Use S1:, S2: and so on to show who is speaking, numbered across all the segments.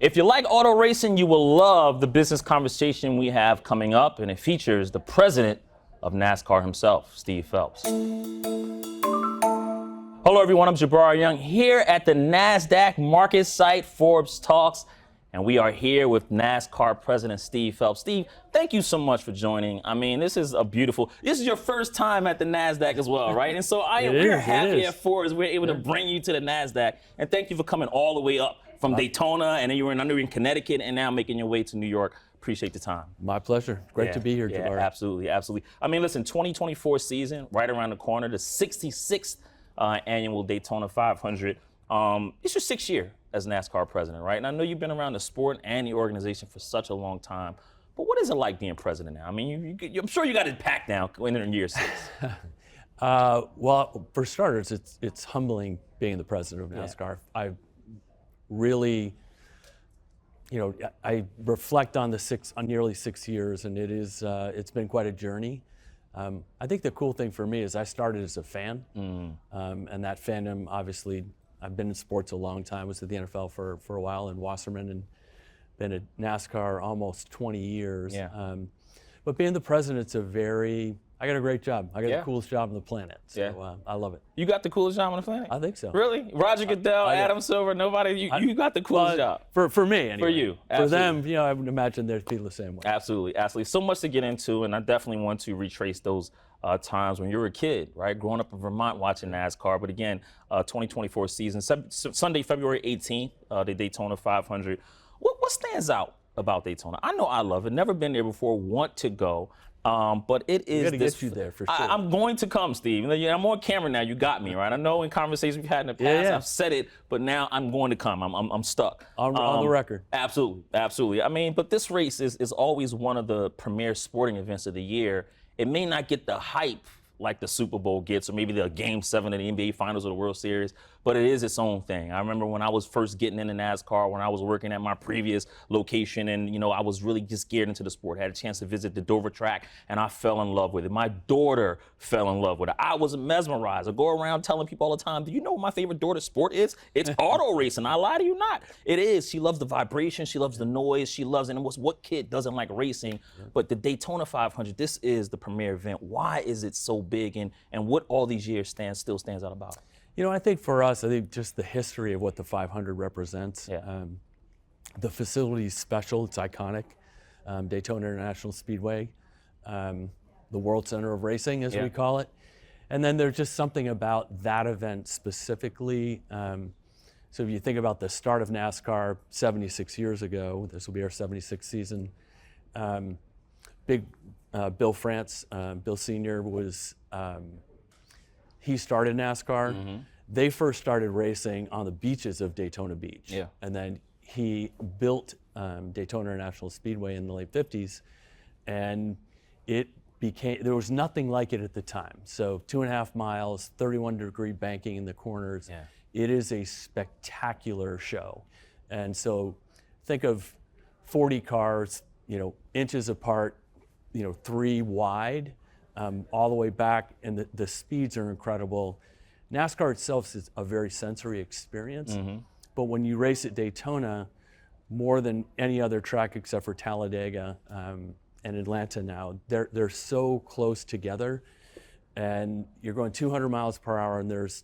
S1: If you like auto racing, you will love the business conversation we have coming up, and it features the president of NASCAR himself, Steve Phelps. Hello, everyone. I'm Jabari Young here at the Nasdaq MarketSite Forbes Talks, and we are here with NASCAR President Steve Phelps. Steve, thank you so much for joining. I mean, this is your first time at the Nasdaq as well, right? And so we're happy at Forbes we're able to bring you to the Nasdaq, and thank you for coming all the way up from Daytona, and then you were in Connecticut, and now making your way to New York. Appreciate the time.
S2: My pleasure. Great to be here, Jabari.
S1: Absolutely, absolutely. I mean, listen, 2024 season right around the corner, the 66th annual Daytona 500. It's your 6th year as NASCAR president, right? And I know you've been around the sport and the organization for such a long time, but what is it like being president now? I mean, I'm sure you got it packed now in year 6.
S2: Well, for starters, it's humbling being the president of NASCAR. I really, I reflect on nearly 6 years, and it's been quite a journey. I think the cool thing for me is I started as a fan, and that fandom, obviously, I've been in sports a long time. I was at the NFL for a while in Wasserman, and been at NASCAR almost 20 years.
S1: Yeah.
S2: But being the president's I got a great job. I got the coolest job on the planet, so I love it.
S1: You got the coolest job on the planet?
S2: I think so.
S1: Really? Roger Goodell, Adam Silver, nobody, you got the coolest job.
S2: For me, anyway.
S1: For you,
S2: absolutely. For them, I would imagine they'd feel the same way.
S1: Absolutely, absolutely. So much to get into, and I definitely want to retrace those times when you were a kid, right? Growing up in Vermont watching NASCAR. But again, 2024 season, Sunday, February 18th, the Daytona 500. What stands out about Daytona? I know I love it. Never been there before, want to go. But it is.
S2: We're gonna get you there for sure.
S1: I'm going to come, Steve. I'm on camera now. You got me, right? I know in conversations we've had in the past, I've said it, but now I'm going to come. I'm stuck.
S2: On the record.
S1: Absolutely, absolutely. I mean, but this race is always one of the premier sporting events of the year. It may not get the hype like the Super Bowl gets, or maybe the Game 7 of the NBA Finals or the World Series, but it is its own thing. I remember when I was first getting into NASCAR, when I was working at my previous location, and I was really just geared into the sport. I had a chance to visit the Dover track, and I fell in love with it. My daughter fell in love with it. I was mesmerized. I go around telling people all the time, do you know what my favorite daughter's sport is? It's auto racing. I lie to you not. It is. She loves the vibration. She loves the noise. She loves it. And what kid doesn't like racing? But the Daytona 500, this is the premier event. Why is it so big, and what all these years still stands out about it?
S2: I think for us, just the history of what the 500 represents. The facility's special, it's iconic. Daytona International Speedway, the World Center of Racing, as we call it. And then there's just something about that event specifically. So if you think about the start of NASCAR 76 years ago, this will be our 76th season. Bill France, Bill Sr. was, he started NASCAR. Mm-hmm. They first started racing on the beaches of Daytona Beach. Yeah. And then he built Daytona International Speedway in the late 50s, and there was nothing like it at the time. So 2.5 miles, 31-degree banking in the corners. Yeah. It is a spectacular show. And so think of 40 cars, inches apart, 3 wide, all the way back, and the speeds are incredible. NASCAR itself is a very sensory experience, but when you race at Daytona, more than any other track except for Talladega and Atlanta now, they're so close together, and you're going 200 miles per hour, and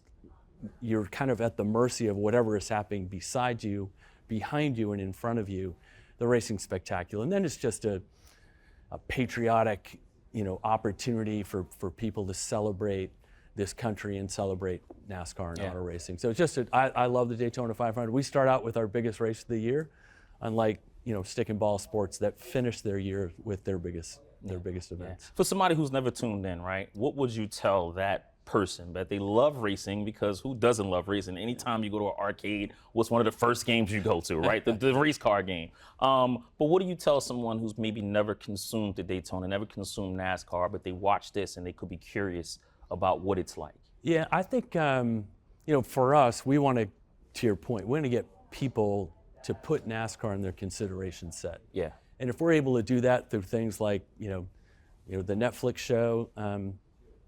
S2: you're kind of at the mercy of whatever is happening beside you, behind you, and in front of you. The racing's spectacular, and then it's just a patriotic, opportunity for people to celebrate this country and celebrate NASCAR and auto racing. So it's just, I love the Daytona 500. We start out with our biggest race of the year, unlike, stick and ball sports that finish their year with their biggest events. Yeah.
S1: For somebody who's never tuned in, right, what would you tell that person that they love racing? Because who doesn't love racing? Anytime you go to an arcade, what's one of the first games you go to, right? the race car game. But what do you tell someone who's maybe never consumed the Daytona, never consumed NASCAR, but they watch this and they could be curious about what it's like?
S2: Yeah, I think, for us, we want to your point, we want to get people to put NASCAR in their consideration set. Yeah. And if we're able to do that through things like, the Netflix show,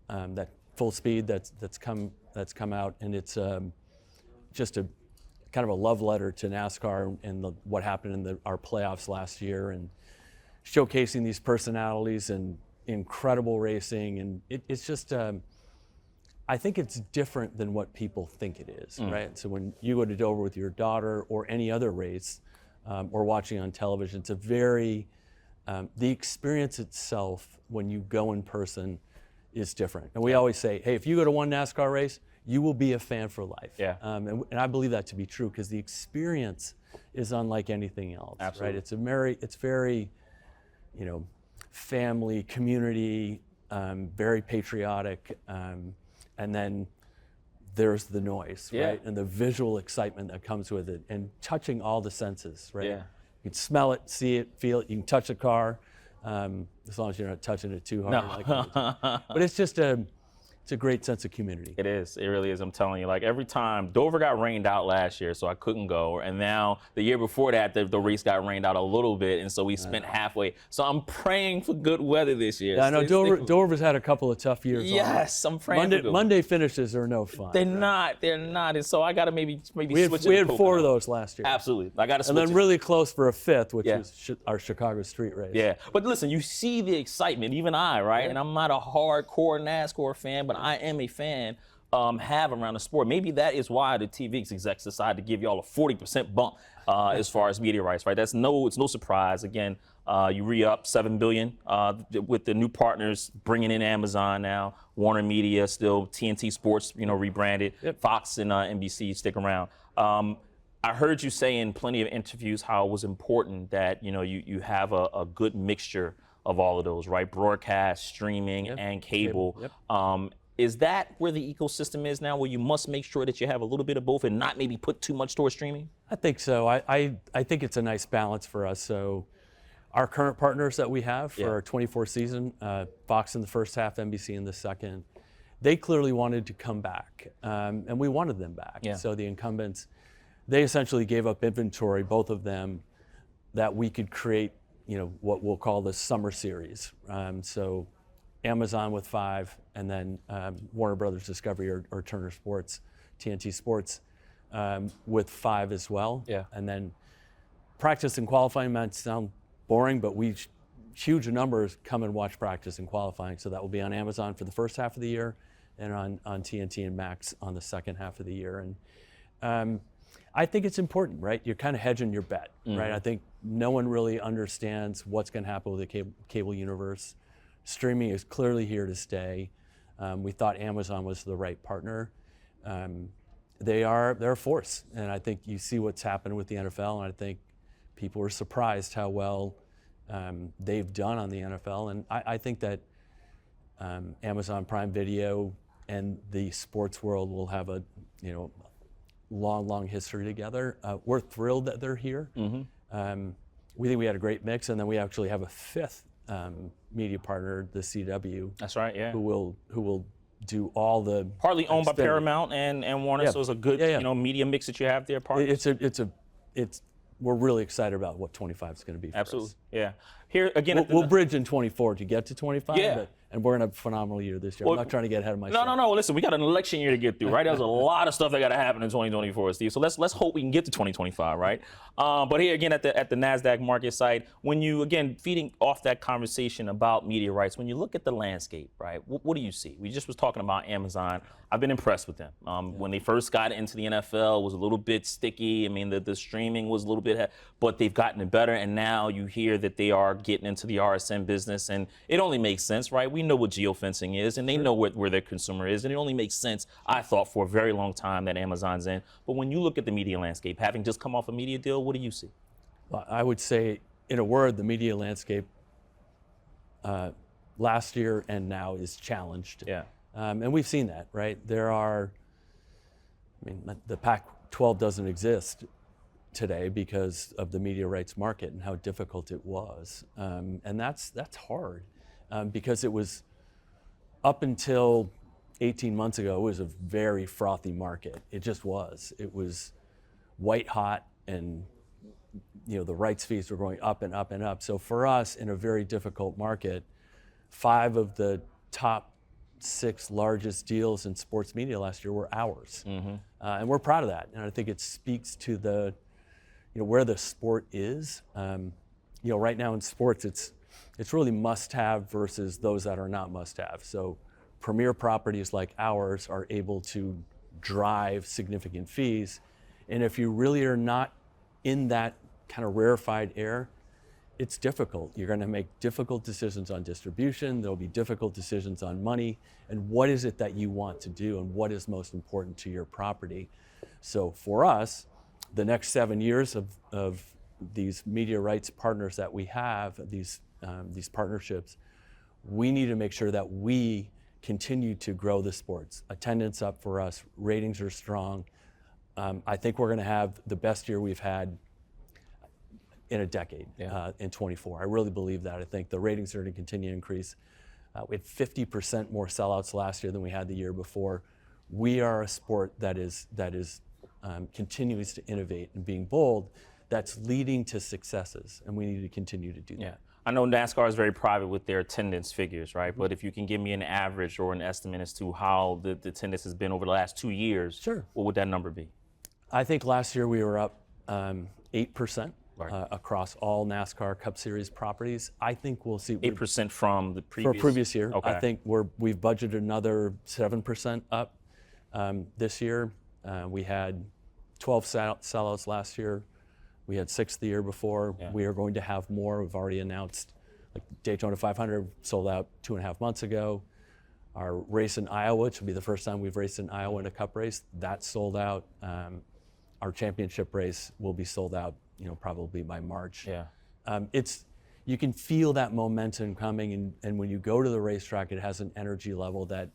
S2: that Full Speed that's come out, and it's just a kind of a love letter to NASCAR and what happened in our playoffs last year, and showcasing these personalities and incredible racing. And it's just, I think it's different than what people think it is, right? So when you go to Dover with your daughter or any other race, or watching on television, it's a very, the experience itself when you go in person is different. And we always say, hey, if you go to one NASCAR race, you will be a fan for life.
S1: Yeah.
S2: And I believe that to be true, because the experience is unlike anything else.
S1: Absolutely.
S2: Right? It's very, family, community, very patriotic, and then there's the noise, right? And the visual excitement that comes with it, and touching all the senses, right?
S1: Yeah.
S2: You can smell it, see it, feel it. You can touch a car, as long as you're not touching it too hard.
S1: No.
S2: But it's just it's a great sense of community.
S1: It is. It really is. I'm telling you, like every time Dover got rained out last year, so I couldn't go. And now the year before that, the race got rained out a little bit. And so we spent halfway. So I'm praying for good weather this year.
S2: Yeah, I know Dover's had a couple of tough years.
S1: Yes, I'm praying for good.
S2: Monday finishes are no fun.
S1: They're not. And so I got to maybe switch it.
S2: We had 4 of those last year.
S1: Absolutely. I got to switch
S2: And then really close for a 5th, which is our Chicago street race.
S1: Yeah. But listen, you see the excitement, even I, right? And I'm not a hardcore NASCAR fan, but I am a fan. Have around the sport. Maybe that is why the TV execs decided to give y'all a 40% bump as far as media rights, right? It's no surprise. Again, you re-up $7 billion with the new partners, bringing in Amazon now, Warner Media, still TNT Sports, rebranded, Fox and NBC stick around. I heard you say in plenty of interviews how it was important that you have a good mixture of all of those, right? Broadcast, streaming, and cable. Is that where the ecosystem is now, where you must make sure that you have a little bit of both and not maybe put too much towards streaming?
S2: I think so. I think it's a nice balance for us. So our current partners that we have for our 24 season, Fox in the first half, NBC in the second, they clearly wanted to come back, and we wanted them back. So the incumbents, they essentially gave up inventory, both of them, that we could create, what we'll call the summer series. So Amazon with 5, and then Warner Brothers Discovery or Turner Sports, TNT Sports with 5 as well. And then practice and qualifying might sound boring, but huge numbers come and watch practice and qualifying. So that will be on Amazon for the first half of the year, and on TNT and Max on the second half of the year. And I think it's important, right? You're kind of hedging your bet, right? I think no one really understands what's going to happen with the cable universe. Streaming is clearly here to stay. We thought Amazon was the right partner. They're a force, and I think you see what's happened with the NFL, and I think people are surprised how well they've done on the NFL. And I think that Amazon Prime Video and the sports world will have a long history together. We're thrilled that they're here. We think we had a great mix, and then we actually have a 5th media partner, the CW. That's right,
S1: yeah.
S2: Who will do all the
S1: partly owned by Paramount and Warner, so it's a good media mix that you have there.
S2: We're really excited about what 25 is going to be for
S1: Absolutely,
S2: us.
S1: yeah. Here again,
S2: we'll bridge in 24 to get to 25. And we're in a phenomenal year this year.
S1: Well,
S2: I'm not trying to get ahead of myself.
S1: No. Listen, we got an election year to get through, right? There's a lot of stuff that got to happen in 2024, Steve. So let's hope we can get to 2025, right? But here again at the Nasdaq MarketSite, when you again feeding off that conversation about media rights, when you look at the landscape, right? What do you see? We just was talking about Amazon. I've been impressed with them. When they first got into the NFL, it was a little bit sticky. I mean, the streaming was a little bit, but they've gotten it better. And now you hear that they are getting into the RSN business, and it only makes sense, right? We know what geofencing is, and they know where their consumer is, and it only makes sense, I thought, for a very long time that Amazon's in. But when you look at the media landscape, having just come off a media deal, what do you see?
S2: Well, I would say, in a word, the media landscape last year and now is challenged.
S1: Yeah.
S2: And we've seen that, right? The Pac-12 doesn't exist today because of the media rights market and how difficult it was. And that's hard because it was, up until 18 months ago, it was a very frothy market. It just was. It was white hot, and the rights fees were going up and up and up. So for us, in a very difficult market, 5 of the top 6 largest deals in sports media last year were ours. And we're proud of that. And I think it speaks to the, where the sport is. Right now in sports, it's really must-have versus those that are not must-have. So premier properties like ours are able to drive significant fees. And if you really are not in that kind of rarefied air, it's difficult. You're going to make difficult decisions on distribution. There'll be difficult decisions on money. And what is it that you want to do and what is most important to your property? So for us, the next 7 years of these media rights partners that we have, these partnerships, we need to make sure that we continue to grow the sports. Attendance up for us, ratings are strong. I think we're going to have the best year we've had in a decade in 24. I really believe that. I think the ratings are going to continue to increase. We had 50% more sellouts last year than we had the year before. We are a sport that continues to innovate and being bold, that's leading to successes, and we need to continue to do that.
S1: Yeah. I know NASCAR is very private with their attendance figures, right? But if you can give me an average or an estimate as to how the attendance has been over the last 2 years,
S2: sure,
S1: what would that number be?
S2: I think last year we were up 8%.
S1: Right.
S2: Across all NASCAR Cup Series properties. I think we'll see
S1: 8% from the previous?
S2: For previous year.
S1: Okay.
S2: I think we've budgeted another 7% up this year. We had 12 sellouts last year. We had 6 the year before.
S1: Yeah.
S2: We are going to have more. We've already announced, like Daytona 500 sold out 2.5 months ago. Our race in Iowa, which will be the first time we've raced in Iowa in a Cup race, that's sold out. Our championship race will be sold out, probably by March.
S1: Yeah.
S2: You can feel that momentum coming, and when you go to the racetrack, it has an energy level that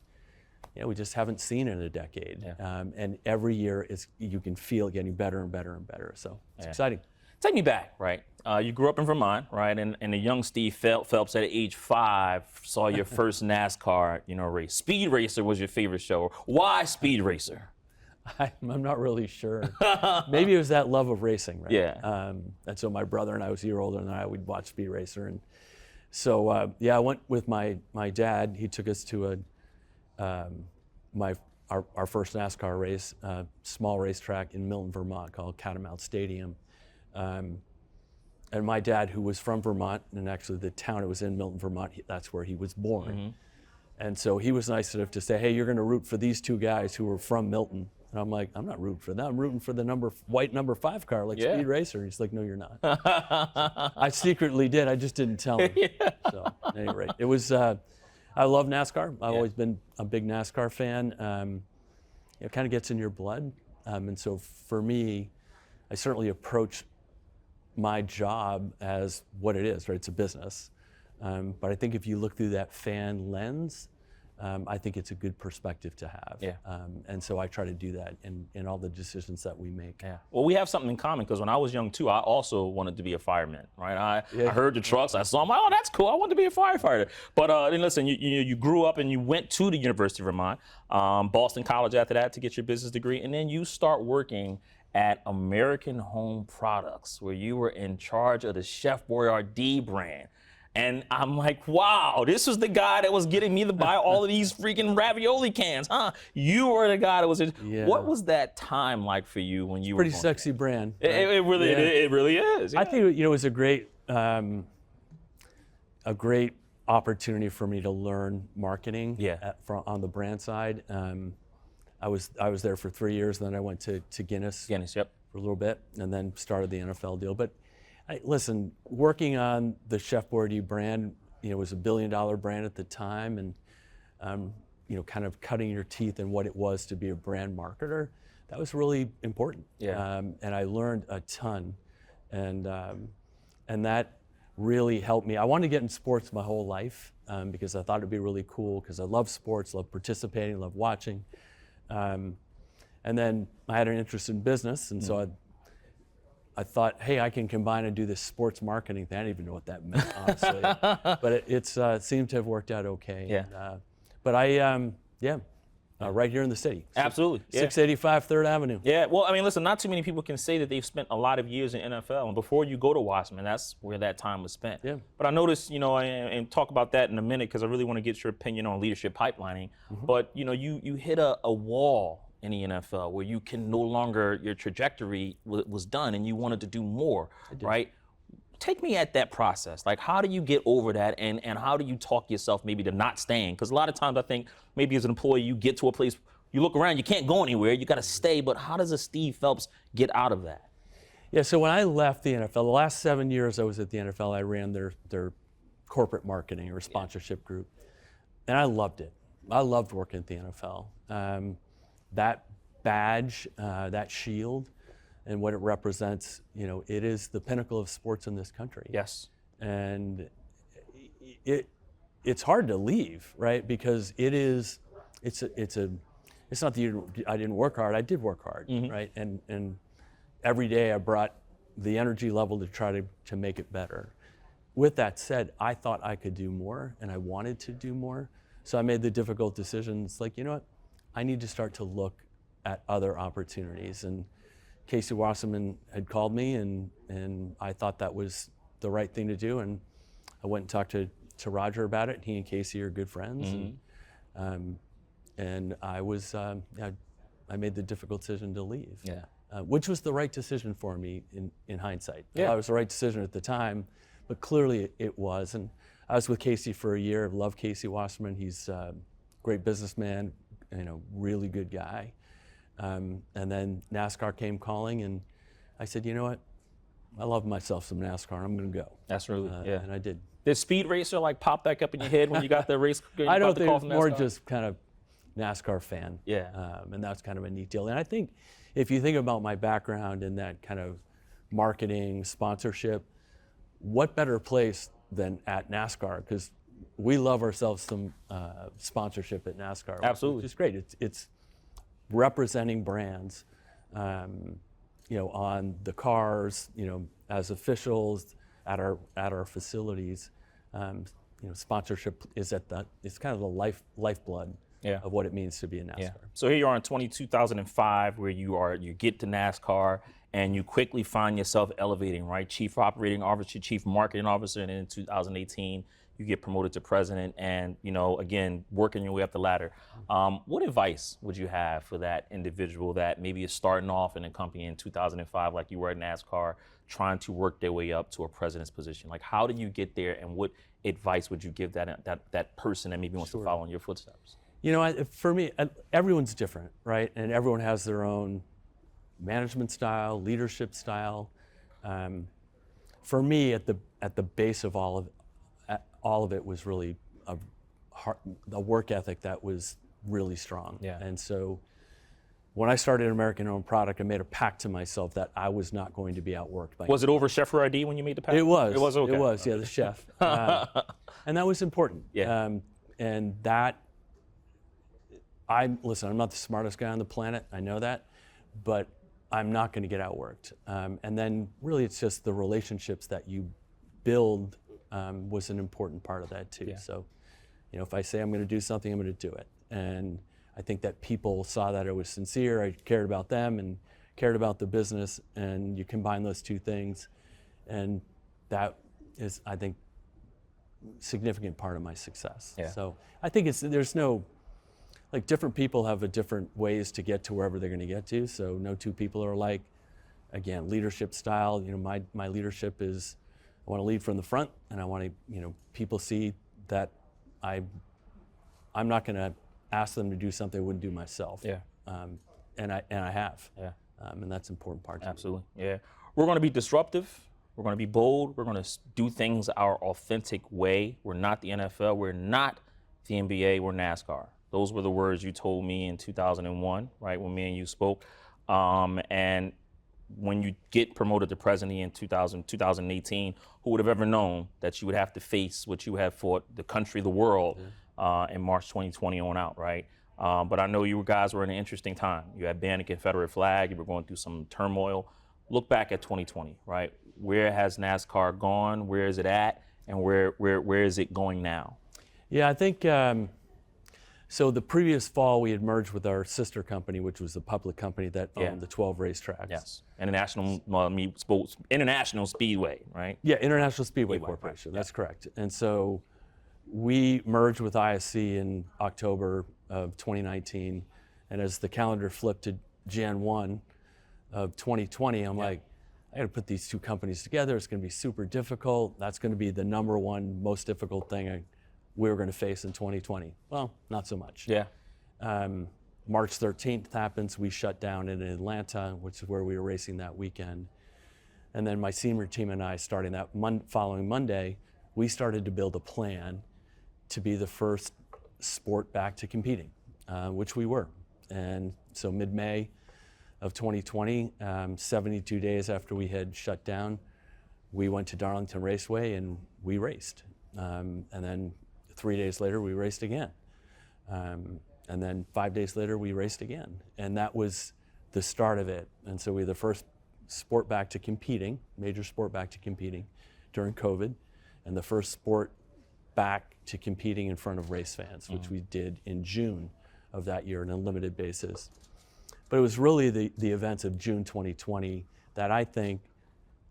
S2: we just haven't seen in a decade.
S1: Yeah.
S2: And every year you can feel it getting better and better and better. So it's exciting.
S1: Take me back, right? You grew up in Vermont, right? And the young Steve Phelps at age 5 saw your first NASCAR, race. Speed Racer was your favorite show. Why Speed Racer?
S2: I'm not really sure. Maybe it was that love of racing, right?
S1: Yeah.
S2: And so my brother and I was a year older than I, we'd watch Speed Racer. And so, I went with my dad. He took us to our first NASCAR race, small racetrack in Milton, Vermont called Catamount Stadium. And my dad, who was from Vermont, and actually the town it was in, Milton, Vermont, that's where he was born. Mm-hmm. And so he was nice enough to say, hey, you're going to root for these 2 guys who were from Milton. And I'm like, I'm not rooting for them. I'm rooting for the white number 5 car, like Speed Racer. And he's like, no, you're not. So I secretly did. I just didn't tell him. So at any rate, it was, I love NASCAR. I've always been a big NASCAR fan. It kind of gets in your blood. And so for me, I certainly approach my job as what it is, right? It's a business. But I think if you look through that fan lens, I think it's a good perspective to have.
S1: Yeah.
S2: And so I try to do that in all the decisions that we make.
S1: Yeah. Well, we have something in common because when I was young too, I also wanted to be a fireman, right? I heard the trucks, I saw them, oh, that's cool, I want to be a firefighter. But then listen, you grew up and you went to the University of Vermont, Boston College after that to get your business degree, and then you start working at American Home Products, where you were in charge of the Chef Boyardee brand. And I'm like, wow, this was the guy that was getting me to buy all of these freaking ravioli cans, huh? You were the guy that was. What was that time like for you when you were?
S2: Pretty sexy brand.
S1: Right? It really is. Yeah.
S2: I think it was a great opportunity for me to learn marketing. On the brand side. I was there for 3 years, and then I went to Guinness.
S1: Yep.
S2: For a little bit, and then started the NFL deal. But listen, working on the Chef Boyardee brand, it was $1 billion brand at the time, and kind of cutting your teeth in what it was to be a brand marketer, that was really important.
S1: Yeah.
S2: And I learned a ton, and that really helped me. I wanted to get in sports my whole life because I thought it'd be really cool because I love sports, love participating, love watching. And then I had an interest in business, and so I thought, hey, I can combine and do this sports marketing thing. I didn't even know what that meant, honestly. But it seemed to have worked out okay.
S1: Yeah.
S2: And, but right here in the city.
S1: Absolutely.
S2: 685 3rd Avenue.
S1: Yeah, well, I mean, listen, not too many people can say that they've spent a lot of years in NFL. And before you go to Wasserman, that's where that time was spent.
S2: Yeah.
S1: But I noticed, and talk about that in a minute because I really want to get your opinion on leadership pipelining. But, you hit a wall in the NFL where you can no longer, your trajectory was done and you wanted to do more, right? Take me at that process. Like, how do you get over that and how do you talk yourself maybe to not staying? Because a lot of times I think maybe as an employee, you get to a place, you look around, you can't go anywhere, you got to stay. But how does a Steve Phelps get out of that?
S2: Yeah, so when I left the NFL, the last 7 years I was at the NFL, I ran their corporate marketing or sponsorship group. And I loved it. I loved working at the NFL. That badge, that shield, and what it represents, it is the pinnacle of sports in this country.
S1: Yes.
S2: And it's hard to leave, right? Because it's not that I didn't work hard. I did work hard, right? And every day I brought the energy level to try to make it better. With that said, I thought I could do more, and I wanted to do more. So I made the difficult decision. It's like, you know what? I need to start to look at other opportunities. And Casey Wasserman had called me, and I thought that was the right thing to do. And I went and talked to Roger about it. He and Casey are good friends. And I made the difficult decision to leave.
S1: Yeah.
S2: Which was the right decision for me in hindsight.
S1: Yeah.
S2: It was the right decision at the time, but clearly it was. And I was with Casey for a year. I love Casey Wasserman. He's a great businessman, really good guy. And then NASCAR came calling, and I said, you know what? I love myself some NASCAR. I'm going to go.
S1: That's really, yeah.
S2: And I did.
S1: Did Speed Racer pop back up in your head when you got the race?
S2: I don't think it was more just kind of NASCAR fan.
S1: Yeah.
S2: And that's kind of a neat deal. And I think if you think about my background in that kind of marketing, sponsorship, what better place than at NASCAR? Because we love ourselves some sponsorship at NASCAR.
S1: Absolutely.
S2: Which is great. It's representing brands, on the cars, as officials at our facilities. Sponsorship is it's kind of the lifeblood of what it means to be a NASCAR.
S1: Yeah. So here you are in 2005, where you get to NASCAR and you quickly find yourself elevating, right? Chief Operating Officer, Chief Marketing Officer, and then in 2018, you get promoted to president and, again, working your way up the ladder. What advice would you have for that individual that maybe is starting off in a company in 2005, like you were at NASCAR, trying to work their way up to a president's position? Like, how do you get there, and what advice would you give that person that maybe wants to follow in your footsteps?
S2: For me, everyone's different, right? And everyone has their own management style, leadership style. For me, at the base of all of it was really a work ethic that was really strong.
S1: Yeah.
S2: And so when I started an American-owned product, I made a pact to myself that I was not going to be outworked by.
S1: Was it over Chef ID when you made the pact?
S2: It was.
S1: It was okay.
S2: It was, yeah, the chef. And that was important.
S1: Yeah.
S2: And that, I'm not the smartest guy on the planet, I know that, but I'm not going to get outworked. And then really it's just the relationships that you build was an important part of that too.
S1: Yeah.
S2: So, if I say I'm going to do something, I'm going to do it. And I think that people saw that I was sincere, I cared about them and cared about the business, and you combine those two things, and that is, I think, significant part of my success.
S1: Yeah.
S2: So I think different people have different ways to get to wherever they're going to get to, so no two people are alike. Again, leadership style, my leadership is, I want to lead from the front, and I want to, people see that I'm not going to ask them to do something I wouldn't do myself.
S1: Yeah.
S2: And I have.
S1: Yeah.
S2: And that's an important part to
S1: Absolutely. Yeah. We're going to be disruptive. We're going to be bold. We're going to do things our authentic way. We're not the NFL. We're not the NBA. We're NASCAR. Those were the words you told me in 2001, right, when me and you spoke. And when you get promoted to president in 2018, who would have ever known that you would have to face what you have fought the country, the world, in March 2020 on out, right? But I know you guys were in an interesting time. You had banned a Confederate flag. You were going through some turmoil. Look back at 2020, right? Where has NASCAR gone? Where is it at? And where is it going now?
S2: Yeah, I think So the previous fall, we had merged with our sister company, which was the public company that owned the 12 racetracks.
S1: Yes. International Speedway, right?
S2: Yeah, International Speedway Corporation. That's correct. And so we merged with ISC in October of 2019. And as the calendar flipped to Jan 1 of 2020, I'm like, I got to put these two companies together. It's going to be super difficult. That's going to be the number one most difficult thing we were going to face in 2020. Well, not so much.
S1: Yeah.
S2: March 13th happens. We shut down in Atlanta, which is where we were racing that weekend. And then my senior team and I, starting that following Monday, we started to build a plan to be the first sport back to competing, which we were. And so mid-May of 2020, 72 days after we had shut down, we went to Darlington Raceway and we raced. And then 3 days later, we raced again. And then 5 days later, we raced again. And that was the start of it. And so we were the first sport back to competing, major sport back to competing during COVID, and the first sport back to competing in front of race fans, which we did in June of that year on a limited basis. But it was really the events of June 2020 that I think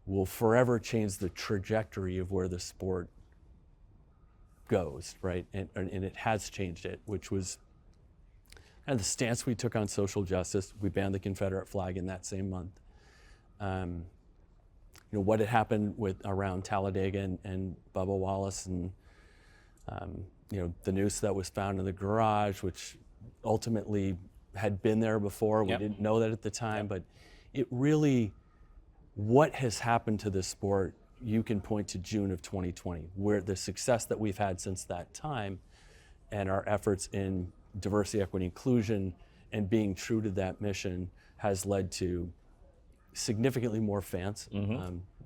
S2: will forever change the trajectory of where the sport goes, right? And it has changed it, which was kind of the stance we took on social justice. We banned the Confederate flag in that same month. What had happened around Talladega and Bubba Wallace, and the noose that was found in the garage, which ultimately had been there before. We didn't know that at the time, but it really, what has happened to this sport, you can point to June of 2020, where the success that we've had since that time and our efforts in diversity, equity, inclusion, and being true to that mission has led to significantly more fans,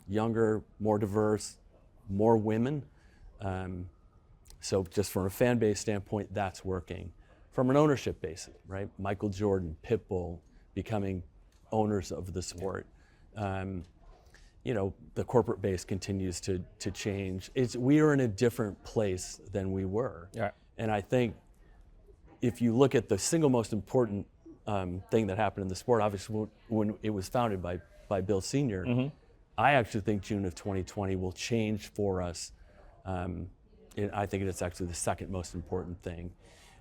S2: younger, more diverse, more women. So just from a fan base standpoint, that's working. From an ownership basis, right? Michael Jordan, Pitbull becoming owners of the sport. The corporate base continues to change. We are in a different place than we were.
S1: Yeah.
S2: And I think if you look at the single most important thing that happened in the sport, obviously when it was founded by Bill Sr., I actually think June of 2020 will change for us. I think it's actually the second most important thing.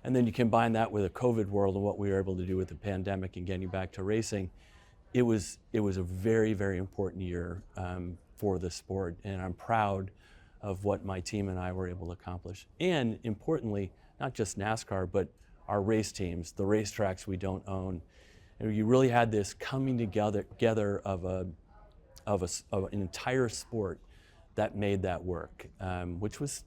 S2: And then you combine that with a COVID world and what we were able to do with the pandemic and getting back to racing. It was a very, very important year for the sport, and I'm proud of what my team and I were able to accomplish. And importantly, not just NASCAR, but our race teams, the racetracks we don't own. And you really had this coming together of an entire sport that made that work, which was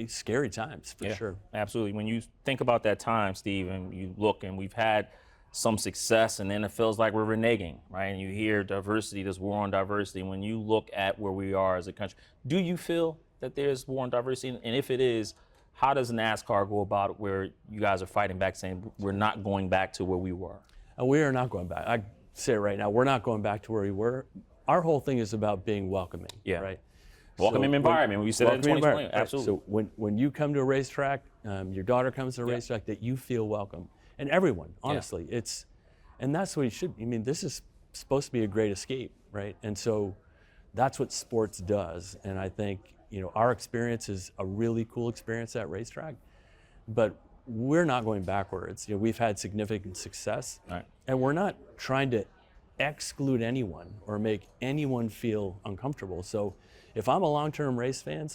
S2: scary times for sure.
S1: Absolutely. When you think about that time, Steve, and you look, and we've had some success, and then it feels like we're reneging, right? And you hear diversity, there's war on diversity. When you look at where we are as a country, do you feel that there's war on diversity? And if it is, how does NASCAR go about it where you guys are fighting back, saying we're not going back to where we were?
S2: We are not going back. I say it right now, we're not going back to where we were. Our whole thing is about being welcoming, right?
S1: Welcoming environment. We said that in 2020.
S2: Right.
S1: Absolutely.
S2: So when you come to a racetrack, your daughter comes to a racetrack, that you feel welcome. And everyone, honestly, and that's what it should be. I mean, this is supposed to be a great escape, right? And so that's what sports does. And I think, our experience is a really cool experience at racetrack, but we're not going backwards. We've had significant success, and we're not trying to exclude anyone or make anyone feel uncomfortable. So if I'm a long-term race fan,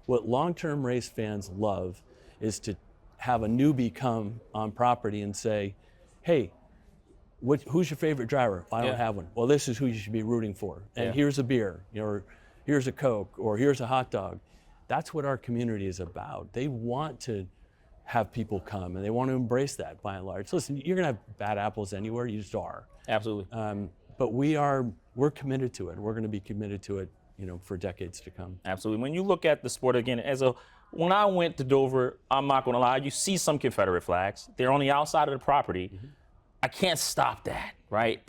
S2: what long-term race fans love is to have a newbie come on property and say, hey, who's your favorite driver? I don't have one. Well, this is who you should be rooting for. And here's a beer, or here's a Coke, or here's a hot dog. That's what our community is about. They want to have people come, and they want to embrace that by and large. Listen, you're gonna have bad apples anywhere, you just are.
S1: Absolutely.
S2: But we're committed to it. We're gonna be committed to it, for decades to come.
S1: Absolutely. When you look at the sport again, when I went to Dover, I'm not gonna lie, you see some Confederate flags. They're on the outside of the property. I can't stop that, right?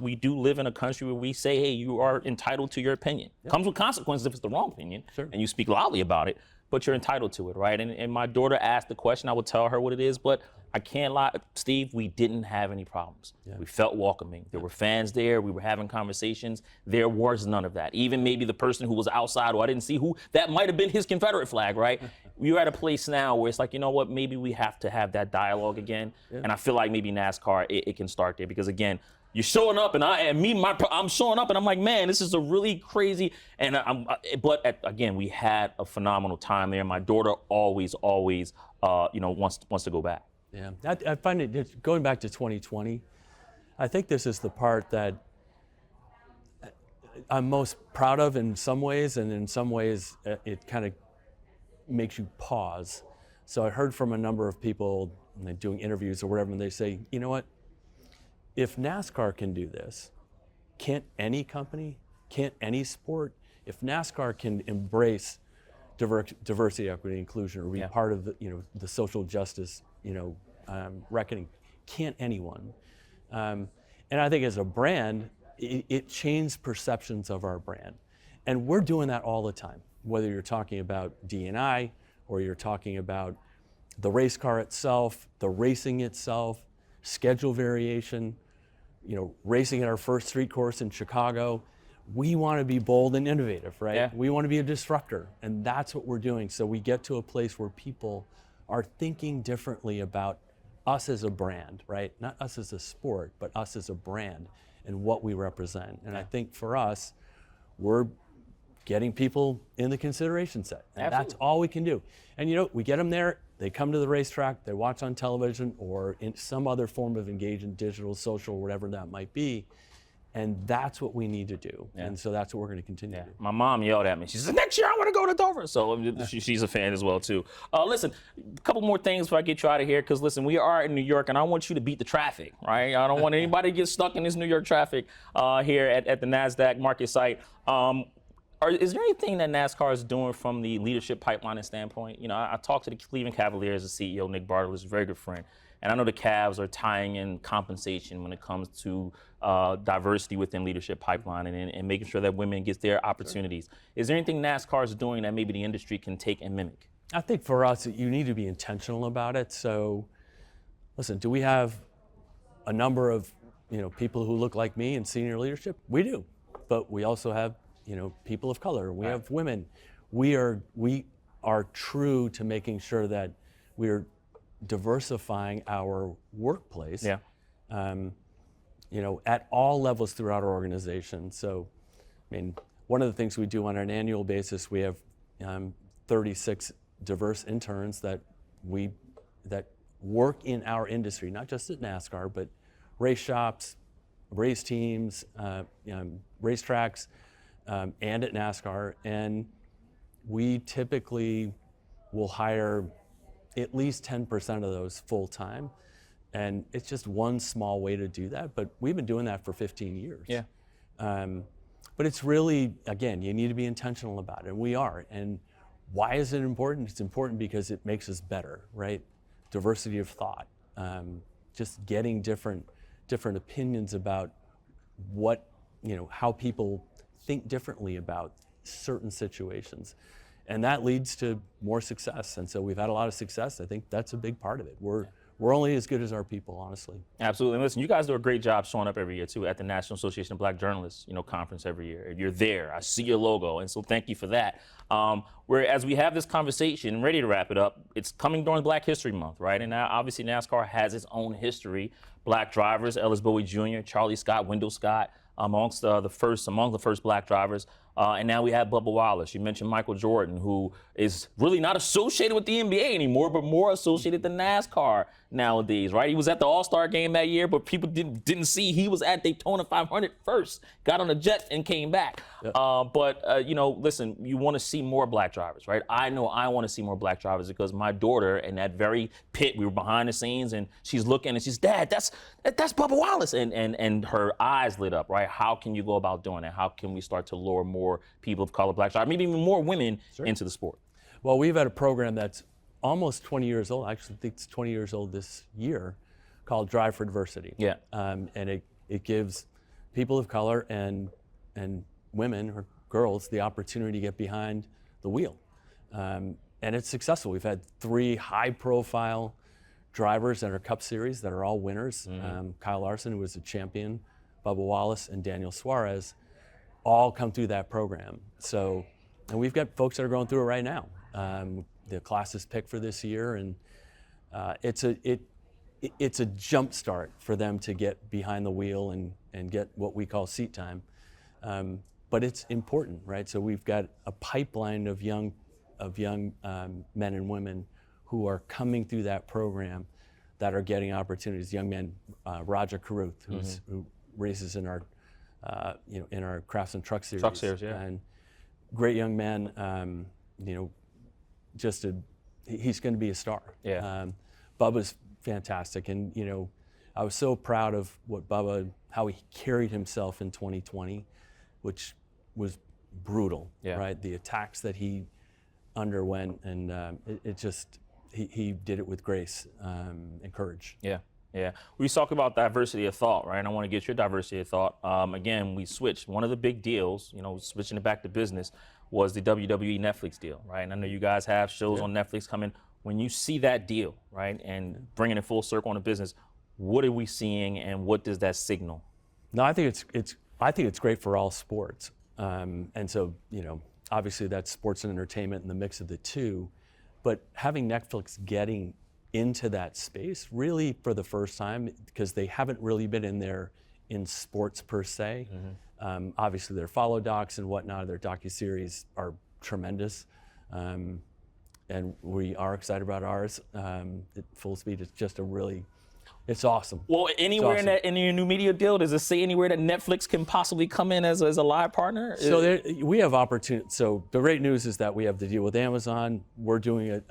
S1: We do live in a country where we say, hey, you are entitled to your opinion. Comes with consequences if it's the wrong opinion, and you speak loudly about it, but you're entitled to it, right? And my daughter asked the question, I would tell her what it is, but I can't lie, Steve, we didn't have any problems. We felt welcoming. There were fans there. We were having conversations. There was none of that. Even maybe the person who was outside, who I didn't see who, that might have been his Confederate flag, right? We're at a place now where it's like, you know what, maybe we have to have that dialogue again. And I feel like maybe NASCAR, it can start there because again, you're showing up and I'm showing up and I'm like, man, this is a really crazy, again, we had a phenomenal time there. My daughter always, wants to go back.
S2: Yeah, I find it, going back to 2020, I think this is the part that I'm most proud of in some ways, and in some ways it kind of makes you pause. So I heard from a number of people doing interviews or whatever, and they say, you know what, if NASCAR can do this, can't any company, can't any sport? If NASCAR can embrace diversity, equity, inclusion, or be part of the social justice, reckoning, can't anyone? And I think as a brand, it changed perceptions of our brand. And we're doing that all the time, whether you're talking about D&I or you're talking about the race car itself, the racing itself, schedule variation, racing at our first street course in Chicago. We want to be bold and innovative, right?
S1: Yeah.
S2: We want to be a disruptor, and that's what we're doing. So we get to a place where people are thinking differently about us as a brand, right? Not us as a sport, but us as a brand and what we represent. And I think for us, we're getting people in the consideration set. And that's all we can do. And we get them there, they come to the racetrack, they watch on television or in some other form of engagement, digital, social, whatever that might be. And that's what we need to do. And so that's what we're going to continue to do.
S1: My mom yelled at me. She said, next year I want to go to Dover. So she's a fan as well, too. Listen, a couple more things before I get you out of here. Because, listen, we are in New York, and I want you to beat the traffic, right? I don't want anybody to get stuck in this New York traffic here at the Nasdaq MarketSite. Is there anything that NASCAR is doing from the leadership pipeline standpoint? I talked to the Cleveland Cavaliers, the CEO, Nick Bartlett, who's a very good friend. And I know the Cavs are tying in compensation when it comes to diversity within leadership pipeline and making sure that women get their opportunities. Is there anything NASCAR is doing that maybe the industry can take and mimic?
S2: I think for us, you need to be intentional about it. So, listen, do we have a number of people who look like me in senior leadership? We do, but we also have people of color. We have women. We are true to making sure that we're diversifying our workplace. At all levels throughout our organization. So, one of the things we do on an annual basis, we have 36 diverse interns that work in our industry, not just at NASCAR, but race shops, race teams, racetracks, and at NASCAR. And we typically will hire at least 10% of those full time. And it's just one small way to do that, but we've been doing that for 15 years. But it's really, again, you need to be intentional about it, and we are. And why is it important? It's important because it makes us better, right? Diversity of thought, just getting different opinions about how people think differently about certain situations. And that leads to more success. And so we've had a lot of success. I think that's a big part of it. We're only as good as our people, honestly.
S1: Absolutely. And listen, you guys do a great job showing up every year, too, at the National Association of Black Journalists, conference every year. You're there. I see your logo. And so thank you for that. As we have this conversation, ready to wrap it up, it's coming during Black History Month, right? And now, obviously, NASCAR has its own history. Black drivers, Ellis Bowie Jr., Charlie Scott, Wendell Scott, among the first Black drivers. And now we have Bubba Wallace. You mentioned Michael Jordan, who is really not associated with the NBA anymore, but more associated with NASCAR nowadays, right? He was at the All-Star game that year, but people didn't see he was at Daytona 500 first, got on a jet and came back. Listen, you want to see more Black drivers, right? I know I want to see more Black drivers because my daughter in that very pit, we were behind the scenes and she's looking and she's, Dad, that's Bubba Wallace. And her eyes lit up, right? How can you go about doing that? How can we start to lure more people of color, Black drivers, maybe even more women into the sport?
S2: Well, we've had a program that's almost 20 years old. I actually think it's 20 years old this year, called Drive for Diversity.
S1: Yeah.
S2: And it gives people of color and women or girls the opportunity to get behind the wheel. And it's successful. We've had 3 high-profile drivers in our Cup Series that are all winners. Kyle Larson, who was a champion, Bubba Wallace, and Daniel Suarez, all come through that program. So, and we've got folks that are going through it right now. The class is picked for this year, and it's a jump start for them to get behind the wheel and get what we call seat time. But it's important, right? So we've got a pipeline of young men and women who are coming through that program that are getting opportunities. Young men, Roger Carruth, who races in our in our Crafts and Truck Series.
S1: Truck Series, yeah.
S2: And great young man, he's going to be a star.
S1: Yeah.
S2: Bubba's fantastic, and I was so proud of how he carried himself in 2020, which was brutal, right? The attacks that he underwent, and he did it with grace and courage.
S1: Yeah. Yeah, we talk about diversity of thought, right? And I want to get your diversity of thought. Again, we switched. One of the big deals, switching it back to business, was the WWE Netflix deal, right? And I know you guys have shows on Netflix coming. When you see that deal, right, and bringing it full circle on the business, what are we seeing, and what does that signal?
S2: No, I think it's great for all sports, and so obviously that's sports and entertainment in the mix of the two, but having Netflix getting into that space really for the first time, because they haven't really been in there in sports per se. Obviously their follow docs and whatnot, their docuseries are tremendous, and we are excited about ours at Full Speed. It's just it's awesome.
S1: Well, anywhere in your new media deal, does it say anywhere that Netflix can possibly come in as a live partner?
S2: So we have opportunity. So the great news is that we have the deal with Amazon. We're doing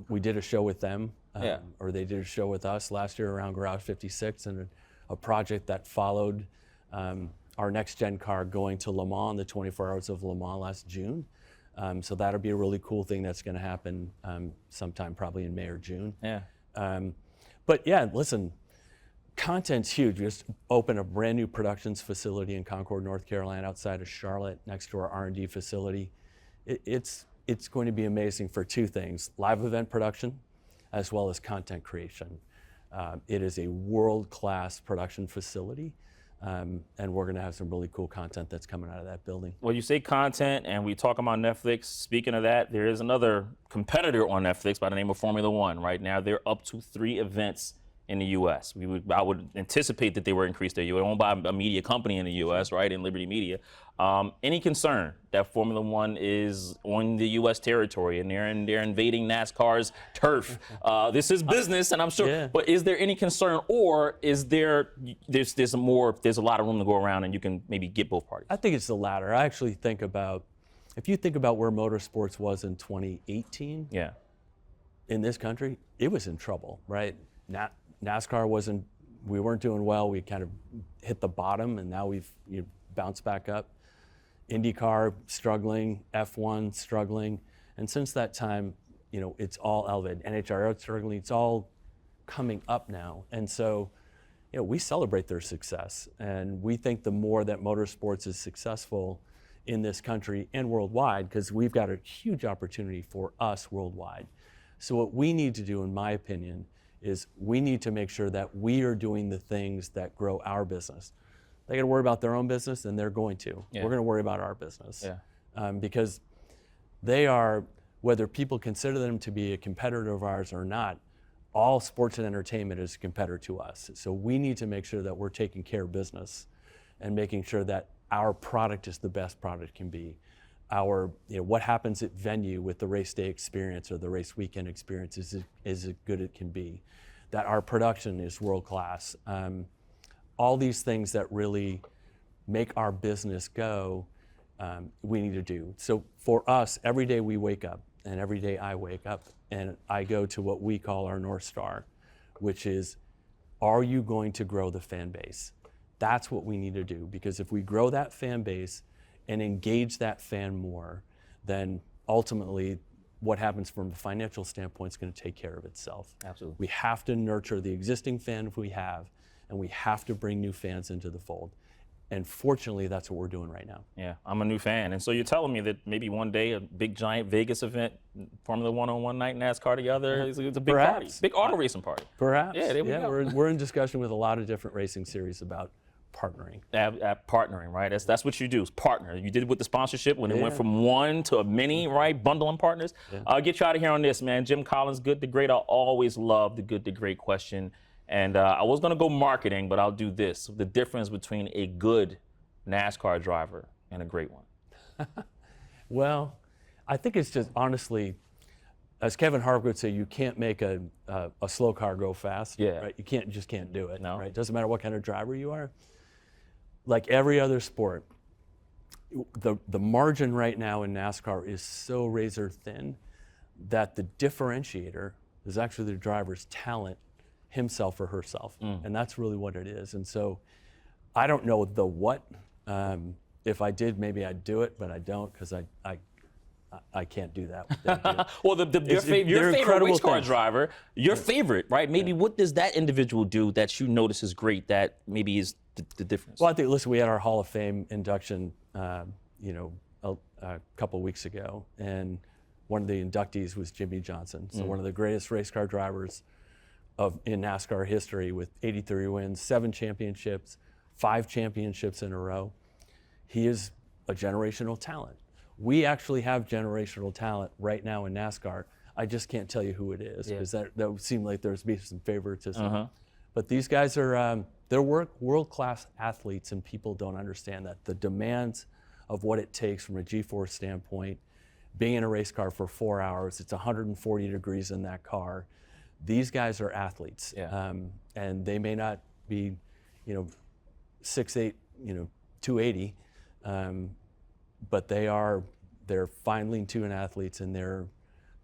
S2: we did a show with them, or they did a show with us last year around Garage 56, and a project that followed our next gen car going to Le Mans, the 24 Hours of Le Mans last June. So that'll be a really cool thing that's going to happen sometime probably in May or June.
S1: Yeah.
S2: But yeah, listen, content's huge. We just opened a brand new productions facility in Concord, North Carolina, outside of Charlotte, next to our R&D facility. It's going to be amazing for 2 things: live event production, as well as content creation. It is a world-class production facility, and we're going to have some really cool content that's coming out of that building.
S1: Well, you say content, and we talk about Netflix. Speaking of that, there is another competitor on Netflix by the name of Formula One. Right now, they're up to 3 events in the U.S. I would anticipate that they will increase their U.S. owned by a media company in the U.S., right, in Liberty Media. Any concern that Formula One is on the U.S. territory and they're invading NASCAR's turf? This is business, and I'm sure. But is there any concern, or is there's a lot of room to go around, and you can maybe get both parties?
S2: I think it's the latter. I actually think if you think about where motorsports was in 2018, in this country, it was in trouble, right? NASCAR we weren't doing well. We kind of hit the bottom, and now we've bounced back up. IndyCar struggling, F1 struggling, and since that time, it's all elevated. NHRA struggling. It's all coming up now, and so we celebrate their success, and we think the more that motorsports is successful in this country and worldwide, because we've got a huge opportunity for us worldwide. So what we need to do, in my opinion, is we need to make sure that we are doing the things that grow our business. They got to worry about their own business, and they're going to. We're going to worry about our business. Because they are, whether people consider them to be a competitor of ours or not, all sports and entertainment is a competitor to us. So we need to make sure that we're taking care of business and making sure that our product is the best product can be. What happens at venue with the race day experience or the race weekend experience is as good as it can be. That our production is world class. All these things that really make our business go, we need to do. So for us, every day we wake up, and every day I wake up, and I go to what we call our North Star, which is, are you going to grow the fan base? That's what we need to do, because if we grow that fan base and engage that fan more, then ultimately what happens from a financial standpoint is going to take care of itself.
S1: Absolutely.
S2: We have to nurture the existing fan we have, and we have to bring new fans into the fold. And fortunately, that's what we're doing right now.
S1: Yeah, I'm a new fan. And so you're telling me that maybe one day a big giant Vegas event, Formula One on one night, NASCAR together, it's a big party, big auto racing party.
S2: Perhaps.
S1: Yeah, there we go.
S2: We're in discussion with a lot of different racing series about partnering.
S1: Partnering, right? That's what you do, is partner. You did it with the sponsorship when it went from one to a many, right? Bundling partners. Yeah. I'll get you out of here on this, man. Jim Collins, good to great. I always love the good to great question. And I was going to go marketing, but I'll do this. The difference between a good NASCAR driver and a great one.
S2: Well, I think it's just, honestly, as Kevin Harvick would say, you can't make a slow car go fast.
S1: Yeah.
S2: Right? You just can't do it.
S1: No.
S2: Right? Doesn't matter what kind of driver you are. Like every other sport, the margin right now in NASCAR is so razor thin that the differentiator is actually the driver's talent, himself or herself. And that's really what it is. And so I don't know the what. If I did, maybe I'd do it, but I don't, because I can't do that.
S1: Well, your favorite race car driver, your favorite, right? Maybe what does that individual do that you notice is great that maybe is the difference?
S2: Well, I think, listen, we had our Hall of Fame induction, a couple weeks ago, and one of the inductees was Jimmy Johnson. So one of the greatest race car drivers in NASCAR history, with 83 wins, 7 championships, 5 championships in a row. He is a generational talent. We actually have generational talent right now in NASCAR. I just can't tell you who it is, because that would seem like there's be some favoritism. But these guys are they're world-class athletes, and people don't understand that. The demands of what it takes from a G-force standpoint, being in a race car for 4 hours, it's 140 degrees in that car. These guys are athletes, and they may not be, 6'8", 280, but they're finely tuned athletes, and they're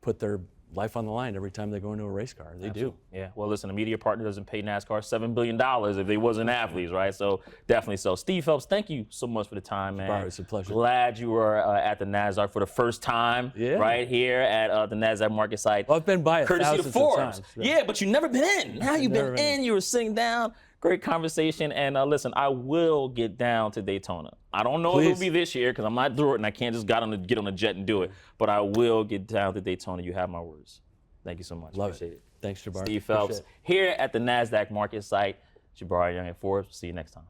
S2: put their life on the line every time they go into a race car. They do.
S1: Yeah. Well, listen, a media partner doesn't pay NASCAR $7 billion if they wasn't athletes, right? So definitely so. Steve Phelps, thank you so much for the time, man.
S2: Jabari, it's a pleasure.
S1: Glad you were at the NASDAQ for the first time, right here at the Nasdaq MarketSite.
S2: Well, I've been by it
S1: courtesy
S2: thousands
S1: of Forbes.
S2: of times.
S1: Yeah, but you've never been in. Now you've been in. You were sitting down. Great conversation. And listen, I will get down to Daytona. I don't know if it'll be this year, because I'm not through it, and I can't just get on a jet and do it. But I will get down to Daytona. You have my words. Thank you so much.
S2: Love
S1: Appreciate it.
S2: Thanks, Jabari.
S1: Steve Phelps here at the Nasdaq MarketSite. Jabari Young at Forbes. See you next time.